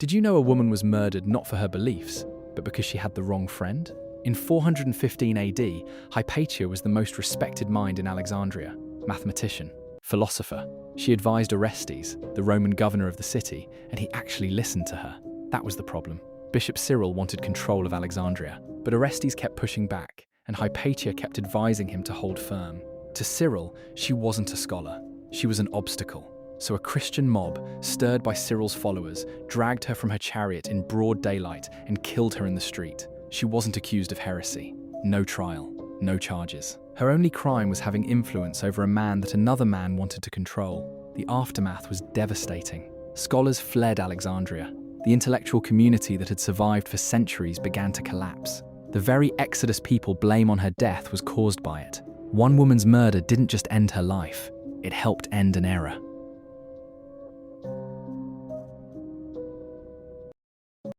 Did you know a woman was murdered not for her beliefs, but because she had the wrong friend? In 415 AD, Hypatia was the most respected mind in Alexandria, mathematician, philosopher. She advised Orestes, the Roman governor of the city, and he actually listened to her. That was the problem. Bishop Cyril wanted control of Alexandria, but Orestes kept pushing back, and Hypatia kept advising him to hold firm. To Cyril, she wasn't a scholar. She was an obstacle. So a Christian mob, stirred by Cyril's followers, dragged her from her chariot in broad daylight and killed her in the street. She wasn't accused of heresy. No trial, no charges. Her only crime was having influence over a man that another man wanted to control. The aftermath was devastating. Scholars fled Alexandria. The intellectual community that had survived for centuries began to collapse. The very exodus people blame on her death was caused by it. One woman's murder didn't just end her life, it helped end an era.